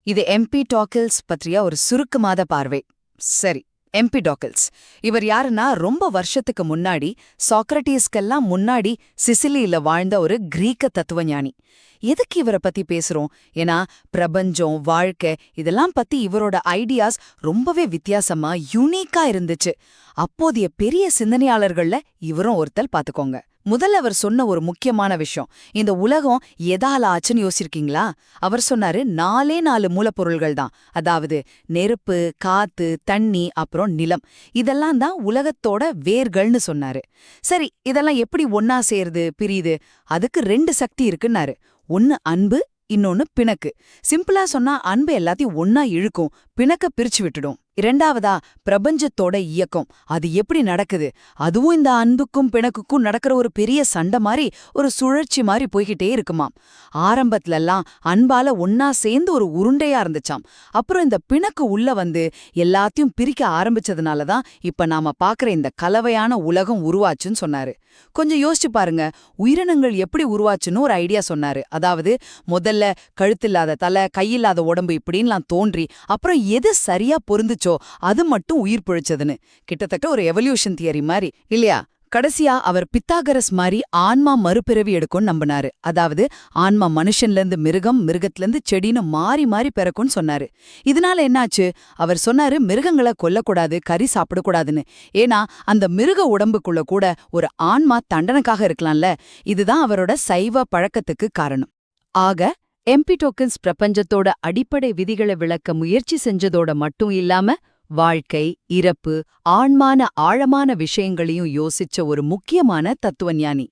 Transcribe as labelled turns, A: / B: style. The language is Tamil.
A: இது எம்பிடாக்கிள்ஸ் பற்றிய ஒரு சுருக்கமாத பார்வை. சரி, எம்பிடாக்கிள்ஸ் இவர் யாருன்னா ரொம்ப வருஷத்துக்கு முன்னாடி சாக்ரட்டீஸ்க்கெல்லாம் முன்னாடி சிசிலியில வாழ்ந்த ஒரு கிரீக்க தத்துவஞானி. எதுக்கு இவரை பத்தி பேசுறோம்? ஏன்னா பிரபஞ்சம், வாழ்க்கை இதெல்லாம் பத்தி இவரோட ஐடியாஸ் ரொம்பவே வித்தியாசமா யூனிக்கா இருந்துச்சு. அப்போதைய பெரிய சிந்தனையாளர்கள்ல இவரும் ஒருத்தல் பாத்துக்கோங்க. முதல்ல அவர் சொன்ன ஒரு முக்கியமான விஷயம், இந்த உலகம் எதால ஆச்சுன்னு யோசிச்சிருக்கீங்களா? அவர் சொன்னாரு 4 மூலப்பொருள்கள் தான். அதாவது நெருப்பு, காத்து, தண்ணி, அப்புறம் நிலம். இதெல்லாம் தான் உலகத்தோட வேர்கள்னு சொன்னாரு. சரி, இதெல்லாம் எப்படி ஒன்னா சேருது, பிரியுது? அதுக்கு 2 சக்தி இருக்குன்னாரு. ஒன்னு அன்பு, இன்னொன்னு பிணக்கு. சிம்பிளா சொன்னா அன்பு எல்லாத்தையும் ஒன்னா இழுக்கும், பிணக்க பிரிச்சு விட்டுடும். இரண்டாவதா பிரபஞ்சத்தோட இயக்கம். அது எப்படி நடக்குது? அதுவும் இந்த அன்புக்கும் பிணக்குக்கும் நடக்கிற ஒரு பெரிய சண்டை மாதிரி, ஒரு சுழற்சி மாதிரி போய்கிட்டே இருக்குமாம். ஆரம்பத்துலலாம் அன்பால ஒன்னா சேர்ந்து ஒரு உருண்டையா இருந்துச்சாம். அப்புறம் இந்த பிணக்கு உள்ள வந்து எல்லாத்தையும் பிரிக்க ஆரம்பிச்சதுனாலதான் இப்ப நாம பாக்குற இந்த கலவையான உலகம் உருவாச்சுன்னு சொன்னாரு. கொஞ்சம் யோசிச்சு பாருங்க, உயிரினங்கள் எப்படி உருவாச்சுன்னு ஒரு ஐடியா சொன்னாரு. அதாவது முதல்ல கழுத்தில்லாத தலை, கையில்லாத உடம்பு இப்படின்லாம் தோன்றி அப்புறம் எது சரியா பொருந்துச்சோ அது மட்டும் உயிர் பிழைச்சதுன்னு. கிட்டத்தட்ட ஒரு எவல்யூஷன் தியரி மாதிரி இல்லையா? கடைசியா அவர் பித்தாகரஸ் மாதிரி ஆன்மா மறுபிறவி எடுக்கும்னு நம்பினாரு. அதாவது ஆன்மா மனுஷன்ல இருந்து மிருகம், மிருகத்துல இருந்து செடின்னு மாறி மாறி பிறக்கும்னு சொன்னாரு. இதனால என்னாச்சு? அவர் சொன்னாரு மிருகங்களை கொல்லக்கூடாது, கறி சாப்பிடக்கூடாதுன்னு. ஏன்னா அந்த மிருக உடம்புக்குள்ள கூட ஒரு ஆன்மா தண்டனைக்காக இருக்கலாம்ல. இதுதான் அவரோட சைவ பழக்கத்துக்கு காரணம். ஆக எம்பிடாக்கிள்ஸ் பிரபஞ்சத்தோட அடிப்படை விதிகளை விளக்க முயற்சி செஞ்சதோட மட்டும் இல்லாம வாழ்க்கை, இறப்பு, ஆழ்மான ஆழமான விஷயங்களையும் யோசிச்ச ஒரு முக்கியமான தத்துவஞானி.